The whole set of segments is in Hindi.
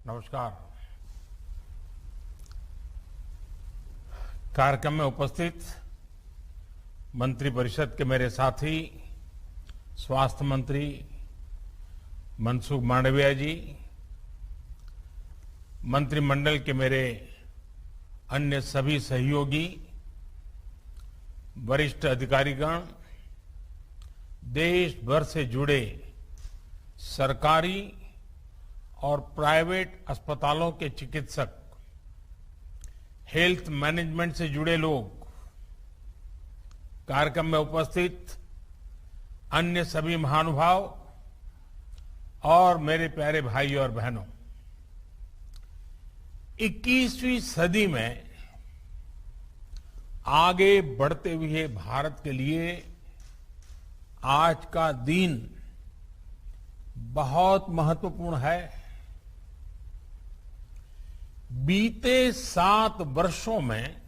नमस्कार। कार्यक्रम में उपस्थित मंत्रिपरिषद के मेरे साथी स्वास्थ्य मंत्री मनसुख मांडविया जी, मंत्रिमंडल के मेरे अन्य सभी सहयोगी, वरिष्ठ अधिकारीगण, देश भर से जुड़े सरकारी और प्राइवेट अस्पतालों के चिकित्सक, हेल्थ मैनेजमेंट से जुड़े लोग, कार्यक्रम में उपस्थित अन्य सभी महानुभाव और मेरे प्यारे भाई और बहनों, 21वीं सदी में आगे बढ़ते हुए भारत के लिए आज का दिन बहुत महत्वपूर्ण है। बीते 7 वर्षों में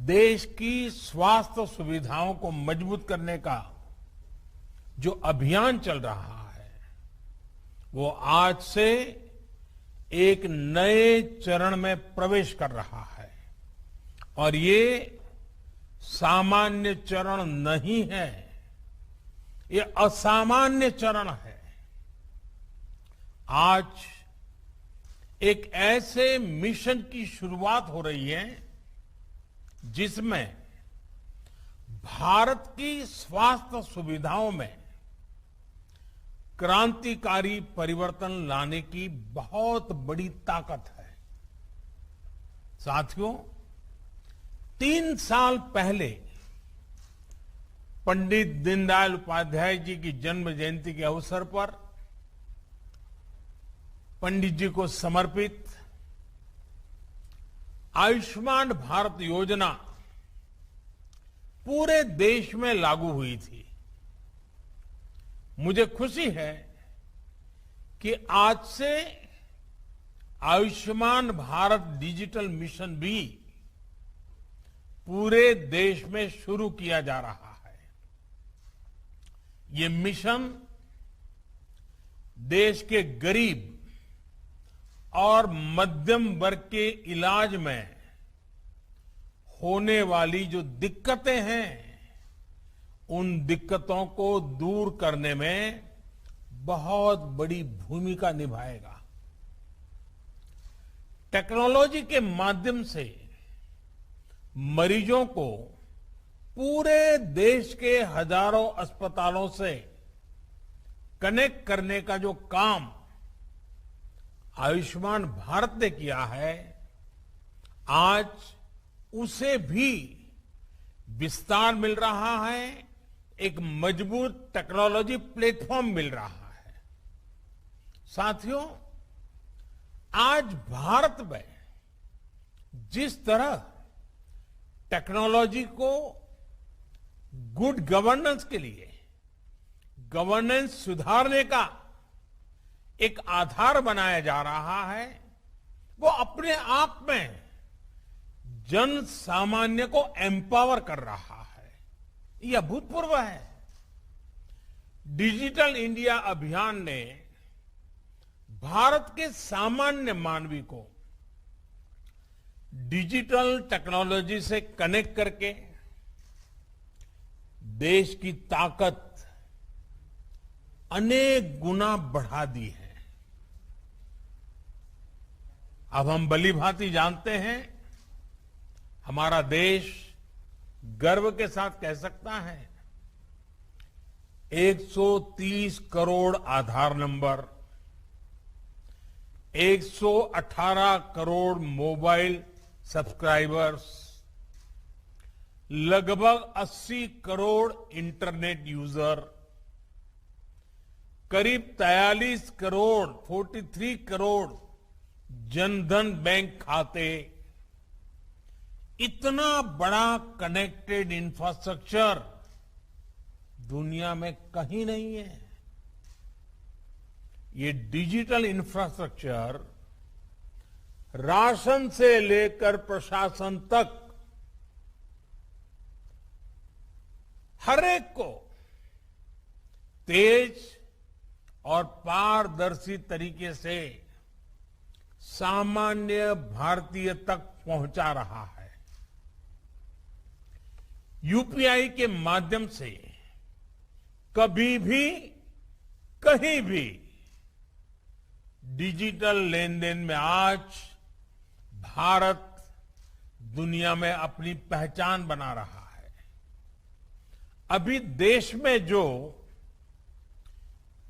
देश की स्वास्थ्य सुविधाओं को मजबूत करने का जो अभियान चल रहा है, वो आज से एक नए चरण में प्रवेश कर रहा है और ये सामान्य चरण नहीं है, ये असामान्य चरण है। आज एक ऐसे मिशन की शुरुआत हो रही है जिसमें भारत की स्वास्थ्य सुविधाओं में क्रांतिकारी परिवर्तन लाने की बहुत बड़ी ताकत है। साथियों, 3 साल पहले पंडित दीनदयाल उपाध्याय जी की जन्म जयंती के अवसर पर पंडित जी को समर्पित आयुष्मान भारत योजना पूरे देश में लागू हुई थी। मुझे खुशी है कि आज से आयुष्मान भारत डिजिटल मिशन भी पूरे देश में शुरू किया जा रहा है। ये मिशन देश के गरीब और मध्यम वर्ग के इलाज में होने वाली जो दिक्कतें हैं, उन दिक्कतों को दूर करने में बहुत बड़ी भूमिका निभाएगा। टेक्नोलॉजी के माध्यम से मरीजों को पूरे देश के हजारों अस्पतालों से कनेक्ट करने का जो काम आयुष्मान भारत ने किया है, आज उसे भी विस्तार मिल रहा है, एक मजबूत टेक्नोलॉजी प्लेटफॉर्म मिल रहा है। साथियों, आज भारत में जिस तरह टेक्नोलॉजी को गुड गवर्नेंस के लिए, गवर्नेंस सुधारने का एक आधार बनाया जा रहा है, वो अपने आप में जन सामान्य को एम्पावर कर रहा है। ये अभूतपूर्व है। डिजिटल इंडिया अभियान ने भारत के सामान्य मानवी को डिजिटल टेक्नोलॉजी से कनेक्ट करके देश की ताकत अनेक गुना बढ़ा दी है। अब हम भलीभांति जानते हैं, हमारा देश गर्व के साथ कह सकता है 130 करोड़ आधार नंबर, 118 करोड़ मोबाइल सब्सक्राइबर्स, लगभग 80 करोड़ इंटरनेट यूजर, करीब 43 करोड़ 43 करोड़ जनधन बैंक खाते, इतना बड़ा कनेक्टेड इंफ्रास्ट्रक्चर दुनिया में कहीं नहीं है। ये डिजिटल इंफ्रास्ट्रक्चर राशन से लेकर प्रशासन तक हर एक को तेज और पारदर्शी तरीके से सामान्य भारतीय तक पहुंचा रहा है। यूपीआई के माध्यम से कभी भी कहीं भी डिजिटल लेन देन में आज भारत दुनिया में अपनी पहचान बना रहा है। अभी देश में जो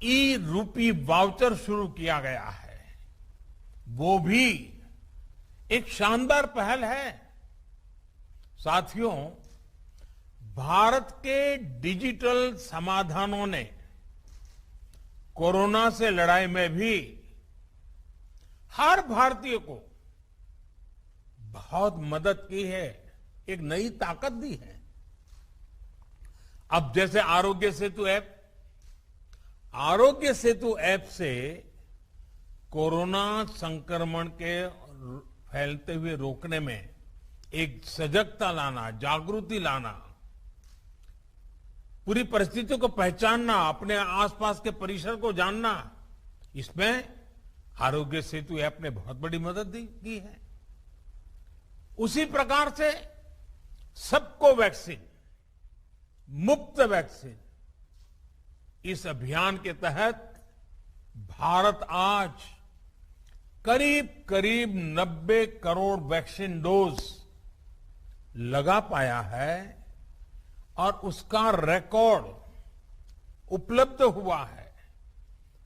ई रूपी वाउचर शुरू किया गया है, वो भी एक शानदार पहल है। साथियों, भारत के डिजिटल समाधानों ने कोरोना से लड़ाई में भी हर भारतीय को बहुत मदद की है, एक नई ताकत दी है। अब जैसे आरोग्य सेतु ऐप से कोरोना संक्रमण के फैलते हुए रोकने में एक सजगता लाना, जागृति लाना, पूरी परिस्थितियों को पहचानना, अपने आसपास के परिसर को जानना, इसमें आरोग्य सेतु ऐप ने बहुत बड़ी मदद की है। उसी प्रकार से सबको वैक्सीन, मुफ्त वैक्सीन, इस अभियान के तहत भारत आज करीब करीब 90 करोड़ वैक्सीन डोज लगा पाया है और उसका रिकॉर्ड उपलब्ध हुआ है,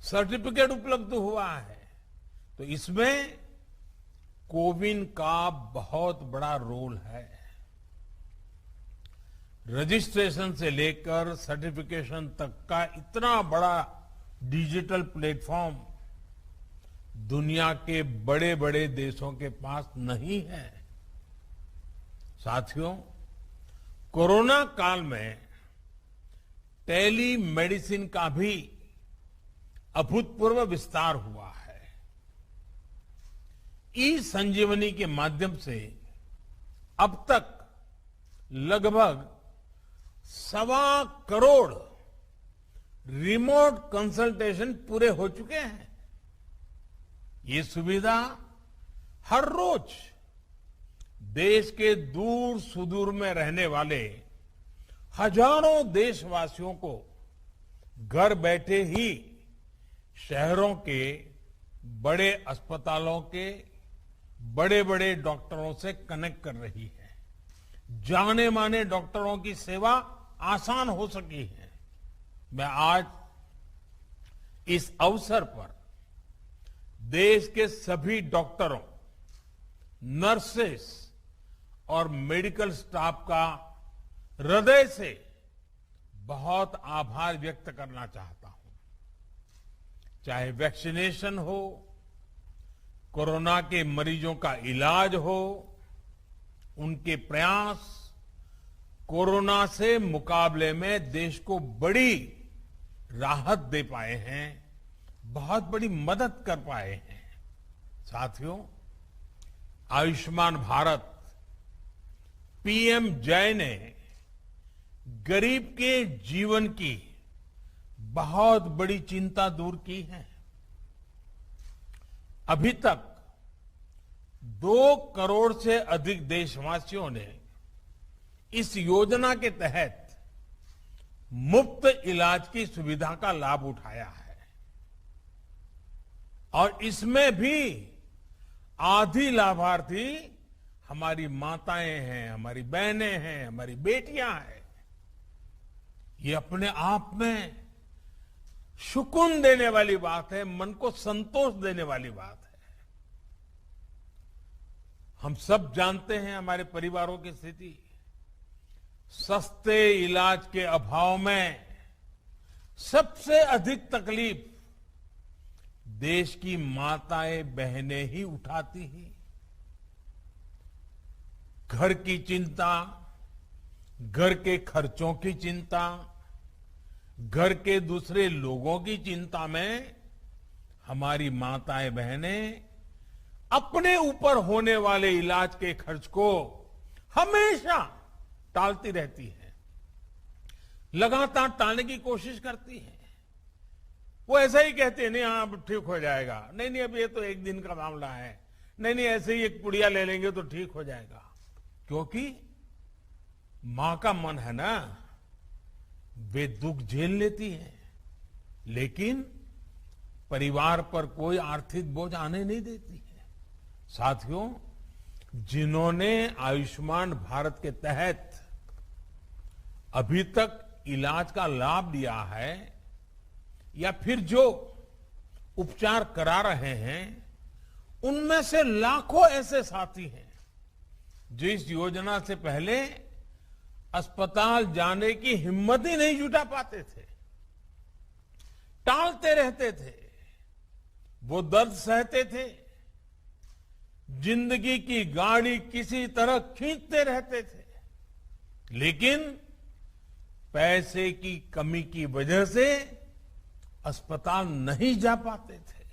सर्टिफिकेट उपलब्ध हुआ है। तो इसमें कोविन का बहुत बड़ा रोल है। रजिस्ट्रेशन से लेकर सर्टिफिकेशन तक का इतना बड़ा डिजिटल प्लेटफॉर्म दुनिया के बड़े बड़े देशों के पास नहीं है। साथियों, कोरोना काल में टेली मेडिसिन का भी अभूतपूर्व विस्तार हुआ है। ई संजीवनी के माध्यम से अब तक लगभग 1.25 करोड़ रिमोट कंसल्टेशन पूरे हो चुके हैं। ये सुविधा हर रोज देश के दूर सुदूर में रहने वाले हजारों देशवासियों को घर बैठे ही शहरों के बड़े अस्पतालों के बड़े बड़े डॉक्टरों से कनेक्ट कर रही है। जाने माने डॉक्टरों की सेवा आसान हो सकी है। मैं आज इस अवसर पर देश के सभी डॉक्टरों, नर्सेस और मेडिकल स्टाफ का हृदय से बहुत आभार व्यक्त करना चाहता हूं। चाहे वैक्सीनेशन हो, कोरोना के मरीजों का इलाज हो, उनके प्रयास कोरोना से मुकाबले में देश को बड़ी राहत दे पाए हैं, बहुत बड़ी मदद कर पाए हैं। साथियों, आयुष्मान भारत, पीएम जय ने गरीब के जीवन की बहुत बड़ी चिंता दूर की है। अभी तक 2 करोड़ से अधिक देशवासियों ने इस योजना के तहत मुफ्त इलाज की सुविधा का लाभ उठाया है और इसमें भी आधी लाभार्थी हमारी माताएं हैं, हमारी बहनें हैं, हमारी बेटियां हैं। ये अपने आप में सुकून देने वाली बात है, मन को संतोष देने वाली बात है। हम सब जानते हैं हमारे परिवारों की स्थिति। सस्ते इलाज के अभाव में सबसे अधिक तकलीफ देश की माताएं बहनें ही उठाती हैं। घर की चिंता, घर के खर्चों की चिंता, घर के दूसरे लोगों की चिंता में हमारी माताएं बहनें अपने ऊपर होने वाले इलाज के खर्च को हमेशा टालती रहती है, लगातार टालने की कोशिश करती है। वो ऐसा ही कहते हैं, नहीं हाँ अब ठीक हो जाएगा, नहीं नहीं अब ये तो एक दिन का मामला है, नहीं नहीं ऐसे ही एक पुड़िया ले लेंगे तो ठीक हो जाएगा। क्योंकि मां का मन है ना, वे दुख झेल लेती है, लेकिन परिवार पर कोई आर्थिक बोझ आने नहीं देती है। साथियों, जिन्होंने आयुष्मान भारत के तहत अभी तक इलाज का लाभ लिया है या फिर जो उपचार करा रहे हैं, उनमें से लाखों ऐसे साथी हैं जो इस योजना से पहले अस्पताल जाने की हिम्मत ही नहीं जुटा पाते थे, टालते रहते थे, वो दर्द सहते थे, जिंदगी की गाड़ी किसी तरह खींचते रहते थे, लेकिन पैसे की कमी की वजह से अस्पताल नहीं जा पाते थे।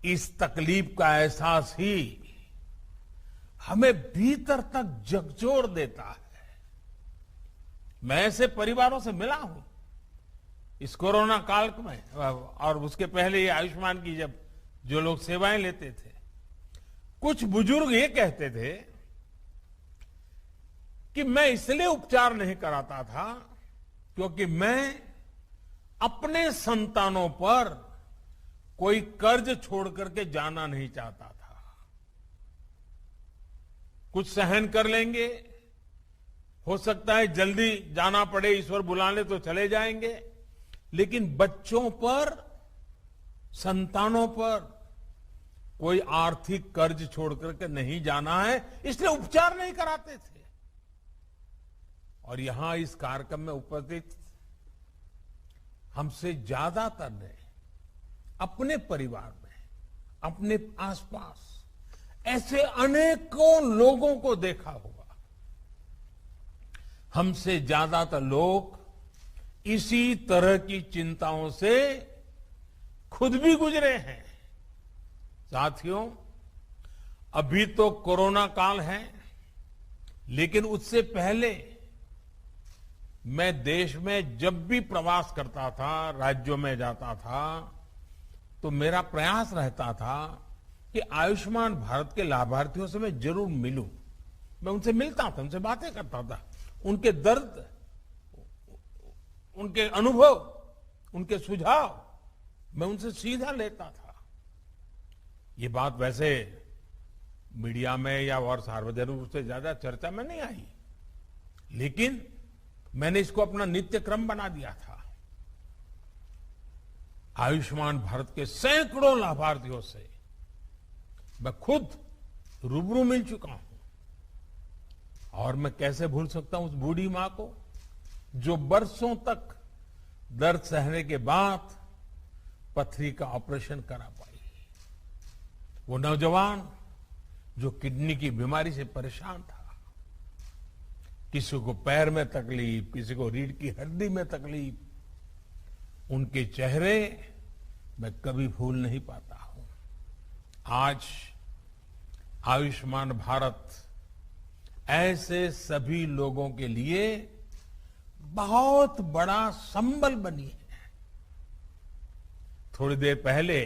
इस तकलीफ का एहसास ही हमें भीतर तक झकझोर देता है। मैं ऐसे परिवारों से मिला हूं इस कोरोना काल में, और उसके पहले ये आयुष्मान की जब जो लोग सेवाएं लेते थे, कुछ बुजुर्ग ये कहते थे कि मैं इसलिए उपचार नहीं कराता था क्योंकि मैं अपने संतानों पर कोई कर्ज छोड़ करके जाना नहीं चाहता था। कुछ सहन कर लेंगे, हो सकता है जल्दी जाना पड़े, ईश्वर बुलाने तो चले जाएंगे, लेकिन बच्चों पर, संतानों पर कोई आर्थिक कर्ज छोड़ करके नहीं जाना है, इसलिए उपचार नहीं कराते थे। और यहां इस कार्यक्रम में उपस्थित हमसे ज्यादातर ने अपने परिवार में, अपने आसपास ऐसे अनेकों लोगों को देखा होगा। हमसे ज्यादातर लोग इसी तरह की चिंताओं से खुद भी गुजरे हैं। साथियों, अभी तो कोरोना काल है, लेकिन उससे पहले मैं देश में जब भी प्रवास करता था, राज्यों में जाता था, तो मेरा प्रयास रहता था कि आयुष्मान भारत के लाभार्थियों से मैं जरूर मिलूं। मैं उनसे मिलता था, उनसे बातें करता था, उनके दर्द, उनके अनुभव, उनके सुझाव मैं उनसे सीधा लेता था। ये बात वैसे मीडिया में या और सार्वजनिक रूप से ज्यादा चर्चा में नहीं आई, लेकिन मैंने इसको अपना नित्य क्रम बना दिया था। आयुष्मान भारत के सैकड़ों लाभार्थियों से मैं खुद रूबरू मिल चुका हूं, और मैं कैसे भूल सकता हूं उस बूढ़ी मां को जो बरसों तक दर्द सहने के बाद पथरी का ऑपरेशन करा पाई, वो नौजवान जो किडनी की बीमारी से परेशान था, किसी को पैर में तकलीफ, किसी को रीढ़ की हड्डी में तकलीफ, उनके चेहरे मैं कभी भूल नहीं पाता हूं। आज आयुष्मान भारत ऐसे सभी लोगों के लिए बहुत बड़ा संबल बनी है। थोड़ी देर पहले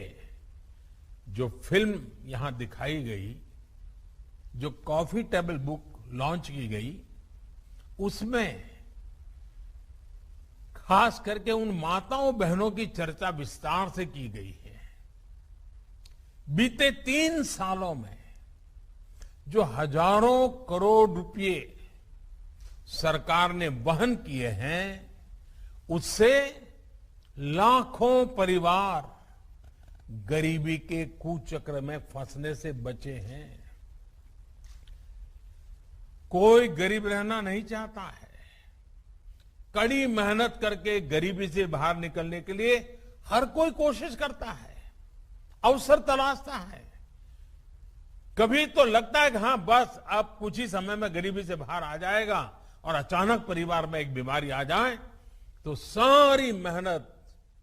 जो फिल्म यहां दिखाई गई, जो कॉफी टेबल बुक लॉन्च की गई, उसमें खास करके उन माताओं बहनों की चर्चा विस्तार से की गई है। बीते 3 सालों में जो हजारों करोड़ रुपए सरकार ने वहन किए हैं, उससे लाखों परिवार गरीबी के कुचक्र में फंसने से बचे हैं। कोई गरीब रहना नहीं चाहता है। कड़ी मेहनत करके गरीबी से बाहर निकलने के लिए हर कोई कोशिश करता है, अवसर तलाशता है। कभी तो लगता है कि हाँ बस अब कुछ ही समय में गरीबी से बाहर आ जाएगा, और अचानक परिवार में एक बीमारी आ जाए तो सारी मेहनत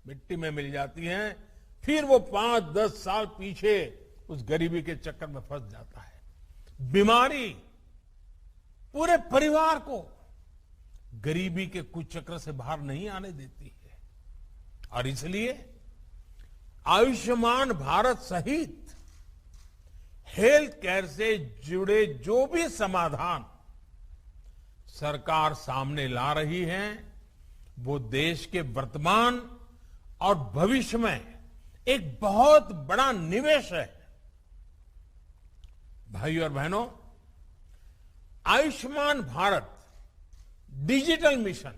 मिट्टी में मिल जाती है। फिर वो 5-10 साल पीछे उस गरीबी के चक्कर में फंस जाता है। बीमारी पूरे परिवार को गरीबी के कुचक्र से बाहर नहीं आने देती है। और इसलिए आयुष्मान भारत सहित हेल्थ केयर से जुड़े जो भी समाधान सरकार सामने ला रही है, वो देश के वर्तमान और भविष्य में एक बहुत बड़ा निवेश है। भाइयों और बहनों, आयुष्मान भारत डिजिटल मिशन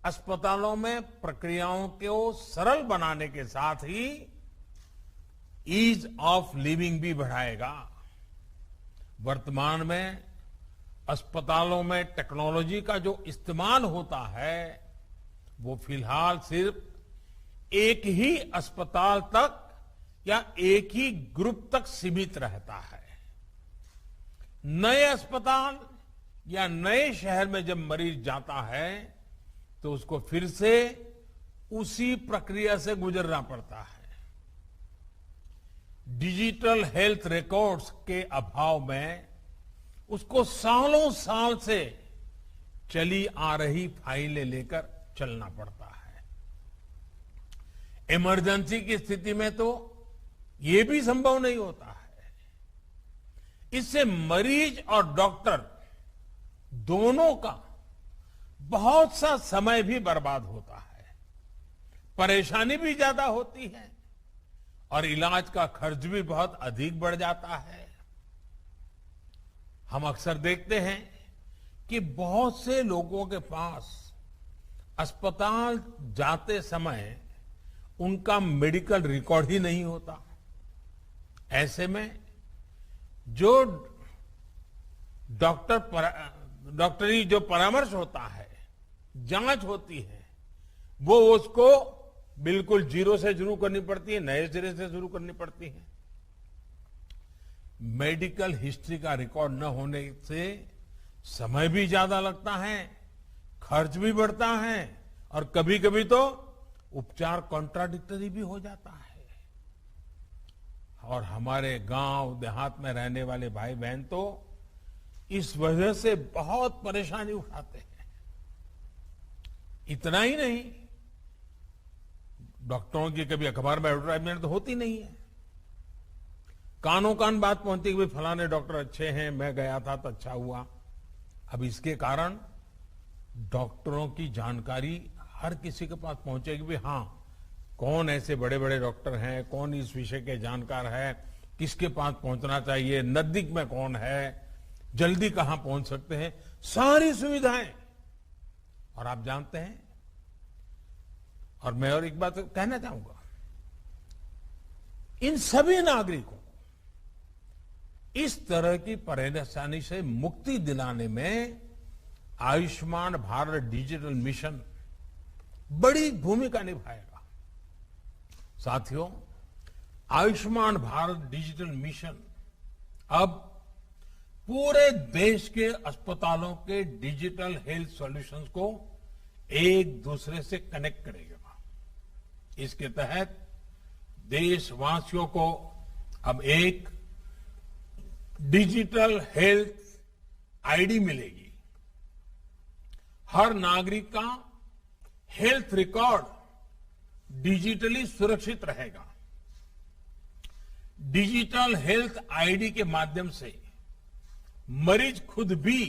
अस्पतालों में प्रक्रियाओं को सरल बनाने के साथ ही ईज ऑफ लिविंग भी बढ़ाएगा। वर्तमान में अस्पतालों में टेक्नोलॉजी का जो इस्तेमाल होता है, वो फिलहाल सिर्फ एक ही अस्पताल तक या एक ही ग्रुप तक सीमित रहता है। नए अस्पताल या नए शहर में जब मरीज जाता है तो उसको फिर से उसी प्रक्रिया से गुजरना पड़ता है। डिजिटल हेल्थ रिकॉर्ड्स के अभाव में उसको सालों साल से चली आ रही फाइलें लेकर चलना पड़ता है। इमरजेंसी की स्थिति में तो ये भी संभव नहीं होता है। इससे मरीज और डॉक्टर दोनों का बहुत सा समय भी बर्बाद होता है, परेशानी भी ज्यादा होती है और इलाज का खर्च भी बहुत अधिक बढ़ जाता है। हम अक्सर देखते हैं कि बहुत से लोगों के पास अस्पताल जाते समय उनका मेडिकल रिकॉर्ड ही नहीं होता। ऐसे में जो डॉक्टरी जो परामर्श होता है, जांच होती है, वो उसको बिल्कुल जीरो से शुरू करनी पड़ती है, नए सिरे से शुरू करनी पड़ती है। मेडिकल हिस्ट्री का रिकॉर्ड न होने से समय भी ज्यादा लगता है, खर्च भी बढ़ता है और कभी कभी तो उपचार कॉन्ट्राडिक्टरी भी हो जाता है। और हमारे गांव देहात में रहने वाले भाई बहन तो इस वजह से बहुत परेशानी उठाते हैं। इतना ही नहीं, डॉक्टरों की कभी अखबार में एडवर्टाइजमेंट तो होती नहीं है। कानों कान बात पहुंचती कि भाई फलाने डॉक्टर अच्छे हैं, मैं गया था तो अच्छा हुआ। अब इसके कारण डॉक्टरों की जानकारी हर किसी के पास पहुंचेगी भी, हाँ कौन ऐसे बड़े बड़े डॉक्टर हैं, कौन इस विषय के जानकार है, किसके पास पहुंचना चाहिए, नजदीक में कौन है, जल्दी कहां पहुंच सकते हैं, सारी सुविधाएं। और आप जानते हैं, और मैं और एक बात कहना चाहूंगा, इन सभी नागरिकों को इस तरह की परेशानी से मुक्ति दिलाने में आयुष्मान भारत डिजिटल मिशन बड़ी भूमिका निभाएगा। साथियों, आयुष्मान भारत डिजिटल मिशन अब पूरे देश के अस्पतालों के डिजिटल हेल्थ सॉल्यूशंस को एक दूसरे से कनेक्ट करेगा। इसके तहत देशवासियों को अब एक डिजिटल हेल्थ आईडी मिलेगी। हर नागरिक का हेल्थ रिकॉर्ड डिजिटली सुरक्षित रहेगा। डिजिटल हेल्थ आईडी के माध्यम से मरीज खुद भी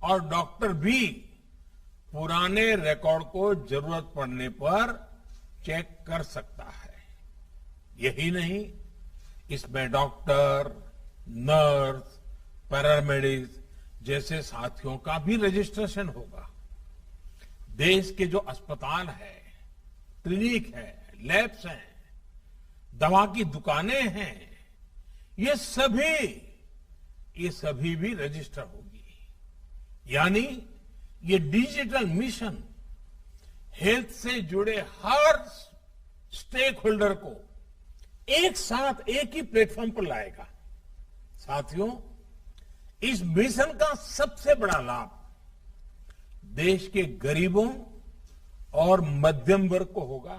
और डॉक्टर भी पुराने रिकॉर्ड को जरूरत पड़ने पर चेक कर सकता है। यही नहीं, इसमें डॉक्टर, नर्स, पैरामेडिक्स जैसे साथियों का भी रजिस्ट्रेशन होगा। देश के जो अस्पताल है, क्लिनिक है, लैब्स हैं, दवा की दुकानें हैं, ये सभी भी रजिस्टर होगी। यानी ये डिजिटल मिशन हेल्थ से जुड़े हर स्टेक होल्डर को एक साथ एक ही प्लेटफॉर्म पर लाएगा। साथियों, इस मिशन का सबसे बड़ा लाभ देश के गरीबों और मध्यम वर्ग को होगा।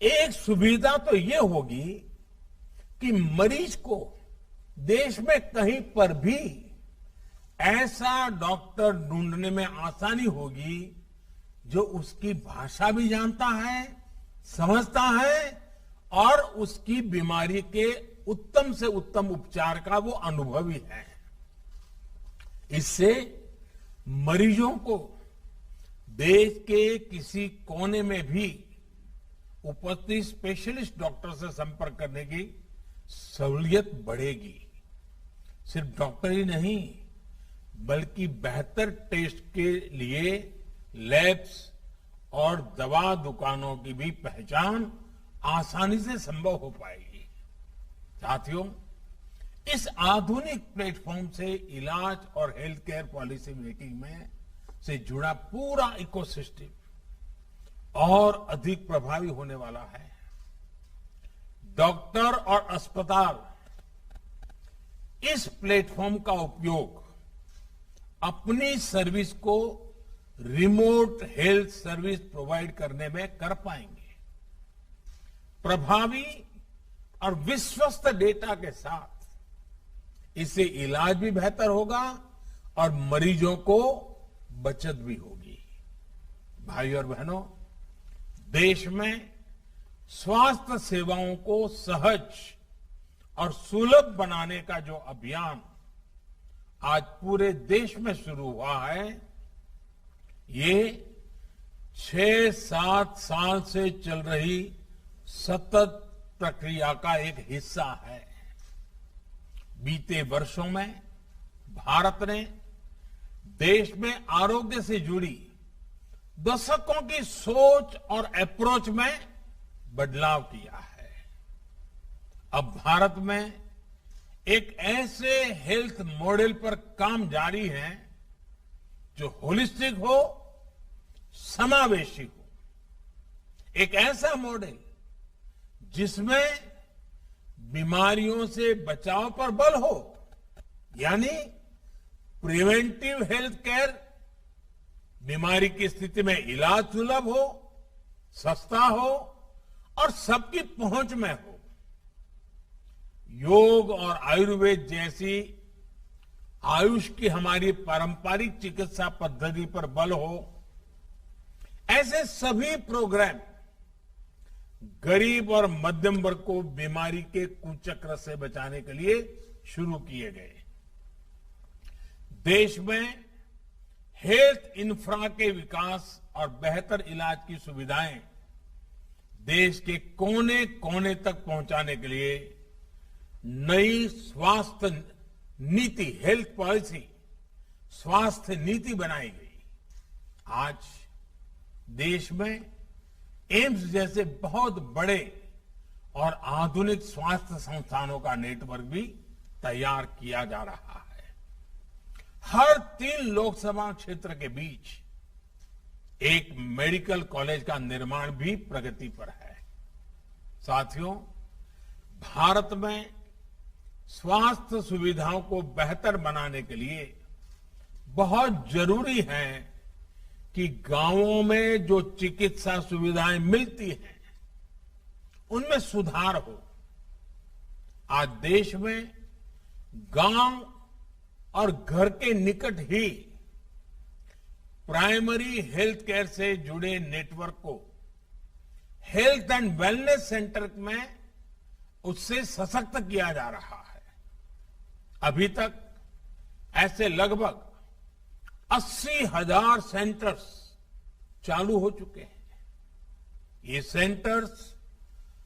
एक सुविधा तो यह होगी कि मरीज को देश में कहीं पर भी ऐसा डॉक्टर ढूंढने में आसानी होगी जो उसकी भाषा भी जानता है, समझता है और उसकी बीमारी के उत्तम से उत्तम उपचार का वो अनुभवी है। इससे मरीजों को देश के किसी कोने में भी उपस्थित स्पेशलिस्ट डॉक्टर से संपर्क करने की सहूलियत बढ़ेगी। सिर्फ डॉक्टर ही नहीं बल्कि बेहतर टेस्ट के लिए लैब्स और दवा दुकानों की भी पहचान आसानी से संभव हो पाएगी। साथियों, इस आधुनिक प्लेटफॉर्म से इलाज और हेल्थ केयर पॉलिसी मेकिंग में से जुड़ा पूरा इकोसिस्टम और अधिक प्रभावी होने वाला है। डॉक्टर और अस्पताल इस प्लेटफॉर्म का उपयोग अपनी सर्विस को रिमोट हेल्थ सर्विस प्रोवाइड करने में कर पाएंगे। प्रभावी और विश्वस्त डेटा के साथ इससे इलाज भी बेहतर होगा और मरीजों को बचत भी होगी। भाइयों और बहनों, देश में स्वास्थ्य सेवाओं को सहज और सुलभ बनाने का जो अभियान आज पूरे देश में शुरू हुआ है, ये 6-7 साल से चल रही सतत प्रक्रिया का एक हिस्सा है। बीते वर्षों में भारत ने देश में आरोग्य से जुड़ी दशकों की सोच और अप्रोच में बदलाव किया है। अब भारत में एक ऐसे हेल्थ मॉडल पर काम जारी है जो होलिस्टिक हो, समावेशी हो। एक ऐसा मॉडल जिसमें बीमारियों से बचाव पर बल हो, यानी प्रिवेंटिव हेल्थ केयर, बीमारी की स्थिति में इलाज सुलभ हो, सस्ता हो और सबकी पहुंच में हो। योग और आयुर्वेद जैसी आयुष की हमारी पारंपरिक चिकित्सा पद्धति पर बल हो। ऐसे सभी प्रोग्राम गरीब और मध्यम वर्ग को बीमारी के कुचक्र से बचाने के लिए शुरू किए गए। देश में हेल्थ इंफ्रा के विकास और बेहतर इलाज की सुविधाएं देश के कोने कोने तक पहुंचाने के लिए नई स्वास्थ्य नीति, हेल्थ पॉलिसी, स्वास्थ्य नीति बनाई गई। आज देश में एम्स जैसे बहुत बड़े और आधुनिक स्वास्थ्य संस्थानों का नेटवर्क भी तैयार किया जा रहा है। हर 3 लोकसभा क्षेत्र के बीच एक मेडिकल कॉलेज का निर्माण भी प्रगति पर है। साथियों, भारत में स्वास्थ्य सुविधाओं को बेहतर बनाने के लिए बहुत जरूरी है कि गांवों में जो चिकित्सा सुविधाएं मिलती हैं उनमें सुधार हो। आज देश में गांव और घर के निकट ही प्राइमरी हेल्थ केयर से जुड़े नेटवर्क को हेल्थ एंड वेलनेस सेंटर में उससे सशक्त किया जा रहा है। अभी तक ऐसे लगभग 80,000 सेंटर्स चालू हो चुके हैं। ये सेंटर्स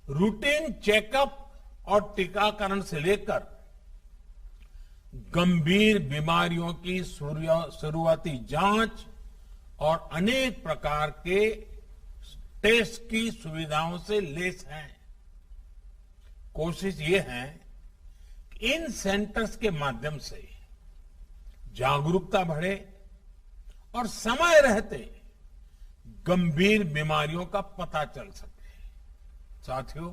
रूटीन चेकअप और टीकाकरण से लेकर गंभीर बीमारियों की शुरुआती जांच और अनेक प्रकार के टेस्ट की सुविधाओं से लैस हैं। कोशिश ये है कि इन सेंटर्स के माध्यम से जागरूकता बढ़े और समय रहते गंभीर बीमारियों का पता चल सके। साथियों,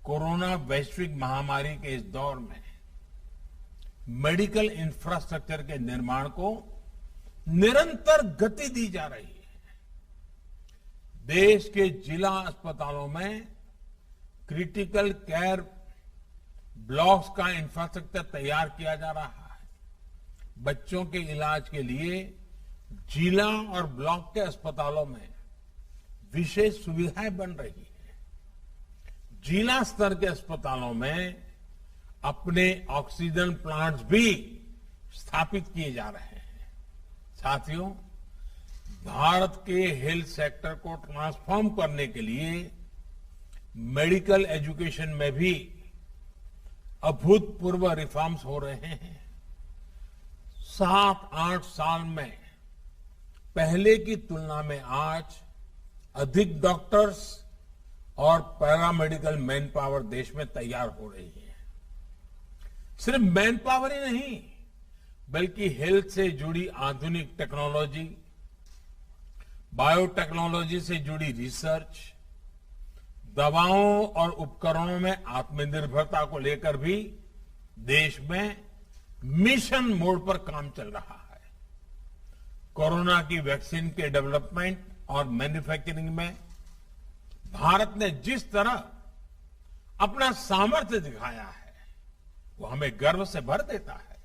कोरोना वैश्विक महामारी के इस दौर में मेडिकल इंफ्रास्ट्रक्चर के निर्माण को निरंतर गति दी जा रही है। देश के जिला अस्पतालों में क्रिटिकल केयर ब्लॉक्स का इंफ्रास्ट्रक्चर तैयार किया जा रहा है। बच्चों के इलाज के लिए जिला और ब्लॉक के अस्पतालों में विशेष सुविधाएं बन रही है। जिला स्तर के अस्पतालों में अपने ऑक्सीजन प्लांट्स भी स्थापित किए जा रहे हैं। साथियों, भारत के हेल्थ सेक्टर को ट्रांसफॉर्म करने के लिए मेडिकल एजुकेशन में भी अभूतपूर्व रिफॉर्म्स हो रहे हैं। 7-8 साल में पहले की तुलना में आज अधिक डॉक्टर्स और पैरामेडिकल मैन पावर देश में तैयार हो रही है। सिर्फ मैन पावर ही नहीं, बल्कि हेल्थ से जुड़ी आधुनिक टेक्नोलॉजी, बायोटेक्नोलॉजी से जुड़ी रिसर्च, दवाओं और उपकरणों में आत्मनिर्भरता को लेकर भी देश में मिशन मोड पर काम चल रहा है। कोरोना की वैक्सीन के डेवलपमेंट और मैन्युफैक्चरिंग में भारत ने जिस तरह अपना सामर्थ्य दिखाया है, वो हमें गर्व से भर देता है।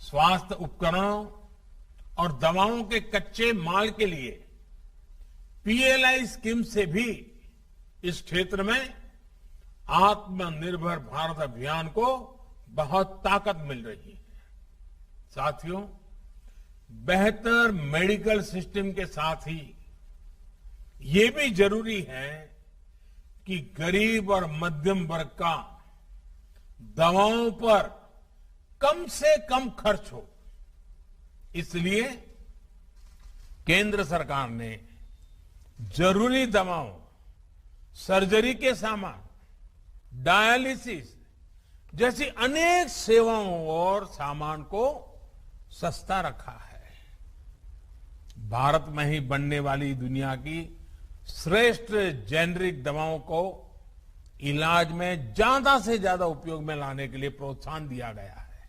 स्वास्थ्य उपकरणों और दवाओं के कच्चे माल के लिए पीएलआई स्कीम से भी इस क्षेत्र में आत्मनिर्भर भारत अभियान को बहुत ताकत मिल रही है। साथियों, बेहतर मेडिकल सिस्टम के साथ ही ये भी जरूरी है कि गरीब और मध्यम वर्ग का दवाओं पर कम से कम खर्च हो। इसलिए केंद्र सरकार ने जरूरी दवाओं, सर्जरी के सामान, डायलिसिस जैसी अनेक सेवाओं और सामान को सस्ता रखा है। भारत में ही बनने वाली दुनिया की श्रेष्ठ जेनरिक दवाओं को इलाज में ज्यादा से ज्यादा उपयोग में लाने के लिए प्रोत्साहन दिया गया है।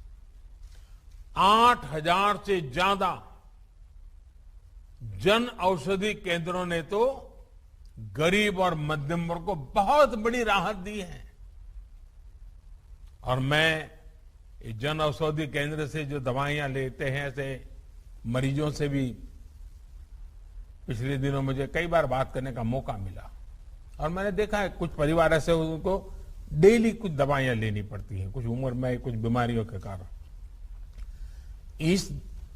8,000 से ज्यादा जन औषधि केंद्रों ने तो गरीब और मध्यम वर्ग को बहुत बड़ी राहत दी है। और मैं जन औषधि केंद्र से जो दवाइयां लेते हैं, ऐसे मरीजों से भी पिछले दिनों मुझे कई बार बात करने का मौका मिला और मैंने देखा है कुछ परिवार ऐसे उनको डेली कुछ दवाइयां लेनी पड़ती हैं, कुछ उम्र में कुछ बीमारियों के कारण। इस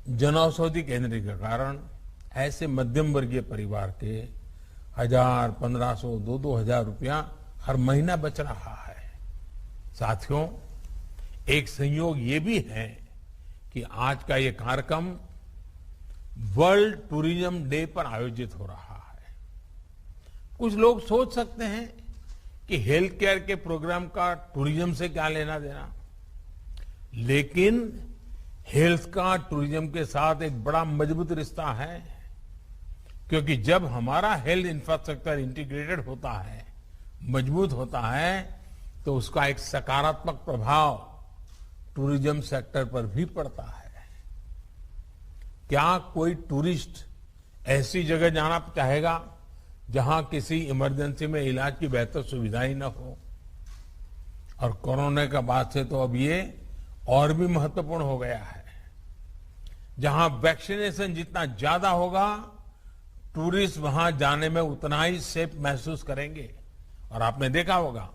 जन औषधि केंद्र के कारण ऐसे मध्यम वर्गीय परिवार के 1,000, 1,500, 2,000 रुपया हर महीना बच रहा है। साथियों, एक संयोग ये भी है कि आज का ये कार्यक्रम वर्ल्ड टूरिज्म डे पर आयोजित हो रहा है। कुछ लोग सोच सकते हैं कि हेल्थ केयर के प्रोग्राम का टूरिज्म से क्या लेना देना, लेकिन हेल्थ का टूरिज्म के साथ एक बड़ा मजबूत रिश्ता है, क्योंकि जब हमारा हेल्थ इंफ्रास्ट्रक्चर इंटीग्रेटेड होता है, मजबूत होता है, तो उसका एक सकारात्मक प्रभाव टूरिज्म सेक्टर पर भी पड़ता है। क्या कोई टूरिस्ट ऐसी जगह जाना चाहेगा जहां किसी इमरजेंसी में इलाज की बेहतर सुविधा ही न हो? और कोरोना के बाद से तो अब ये और भी महत्वपूर्ण हो गया है। जहां वैक्सीनेशन जितना ज्यादा होगा, टूरिस्ट वहां जाने में उतना ही सेफ महसूस करेंगे। और आपने देखा होगा,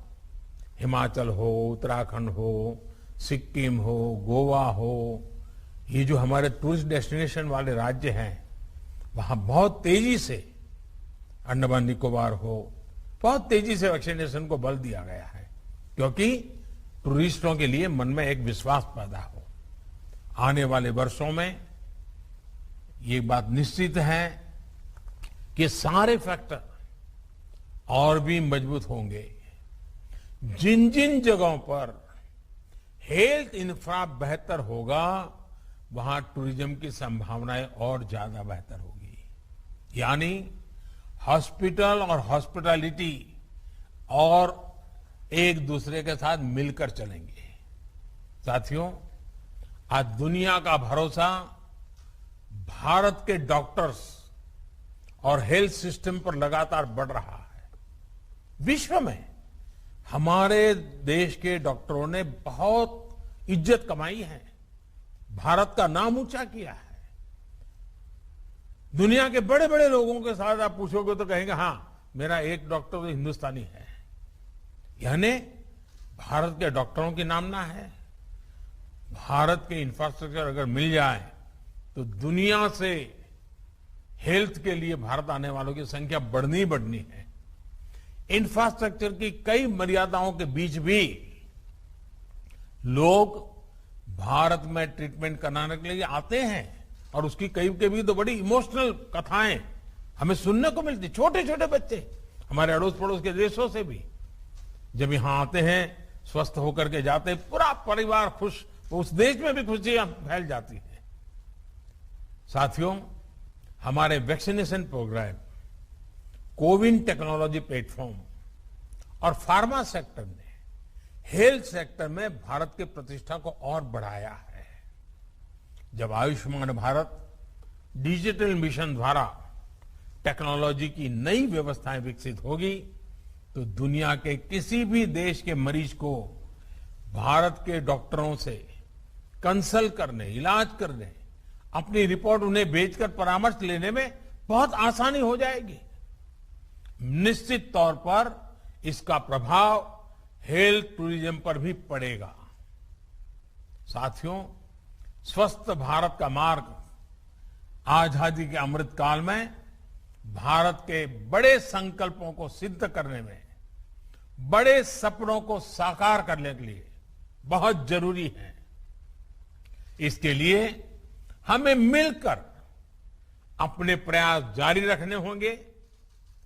हिमाचल हो, उत्तराखंड हो, सिक्किम हो, गोवा हो, ये जो हमारे टूरिस्ट डेस्टिनेशन वाले राज्य हैं, वहां बहुत तेजी से, अंडमान निकोबार हो, बहुत तेजी से वैक्सीनेशन को बल दिया गया है, क्योंकि टूरिस्टों के लिए मन में एक विश्वास पैदा हो। आने वाले वर्षों में ये बात निश्चित है कि सारे फैक्टर और भी मजबूत होंगे। जिन जिन जगहों पर हेल्थ इंफ्रा बेहतर होगा, वहां टूरिज्म की संभावनाएं और ज्यादा बेहतर होगी। यानी हॉस्पिटल और हॉस्पिटैलिटी और एक दूसरे के साथ मिलकर चलेंगे। साथियों, आज दुनिया का भरोसा भारत के डॉक्टर्स और हेल्थ सिस्टम पर लगातार बढ़ रहा है। विश्व में हमारे देश के डॉक्टरों ने बहुत इज्जत कमाई है। भारत का नाम ऊंचा किया है। दुनिया के बड़े बड़े लोगों के साथ आप पूछोगे तो कहेंगे हाँ, मेरा एक डॉक्टर तो हिंदुस्तानी है। यानी भारत के डॉक्टरों की नामना है। भारत के इंफ्रास्ट्रक्चर अगर मिल जाए तो दुनिया से हेल्थ के लिए भारत आने वालों की संख्या बढ़नी बढ़नी है। इंफ्रास्ट्रक्चर की कई मर्यादाओं के बीच भी लोग भारत में ट्रीटमेंट कराने के लिए आते हैं और उसकी कई कभी तो बड़ी इमोशनल कथाएं हमें सुनने को मिलती। छोटे छोटे बच्चे हमारे अड़ोस पड़ोस के देशों से भी जब यहां आते हैं, स्वस्थ होकर के जाते हैं, पूरा परिवार खुश, उस देश में भी खुशियां फैल जाती है। साथियों, हमारे vaccination programme, CoWIN technology platform और फार्मा सेक्टर ने हेल्थ सेक्टर में भारत की प्रतिष्ठा को और बढ़ाया है। जब आयुष्मान भारत डिजिटल मिशन द्वारा टेक्नोलॉजी की नई व्यवस्थाएं विकसित होगी तो दुनिया के किसी भी देश के मरीज को भारत के डॉक्टरों से कंसल्ट करने, इलाज करने, अपनी रिपोर्ट उन्हें भेजकर परामर्श लेने में बहुत आसानी हो जाएगी। निश्चित तौर पर इसका प्रभाव हेल्थ टूरिज्म पर भी पड़ेगा। साथियों, स्वस्थ भारत का मार्ग आजादी के अमृत काल में भारत के बड़े संकल्पों को सिद्ध करने में, बड़े सपनों को साकार करने के लिए बहुत जरूरी है। इसके लिए हमें मिलकर अपने प्रयास जारी रखने होंगे।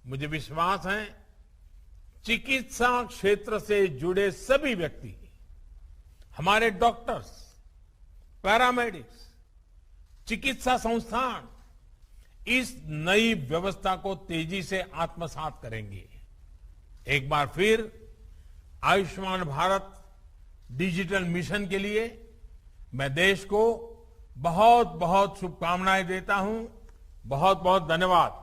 मुझे विश्वास है चिकित्सा क्षेत्र से जुड़े सभी व्यक्ति, हमारे डॉक्टर्स, पैरामेडिक्स, चिकित्सा संस्थान इस नई व्यवस्था को तेजी से आत्मसात करेंगे। एक बार फिर आयुष्मान भारत डिजिटल मिशन के लिए मैं देश को बहुत बहुत शुभकामनाएं देता हूं। बहुत बहुत धन्यवाद।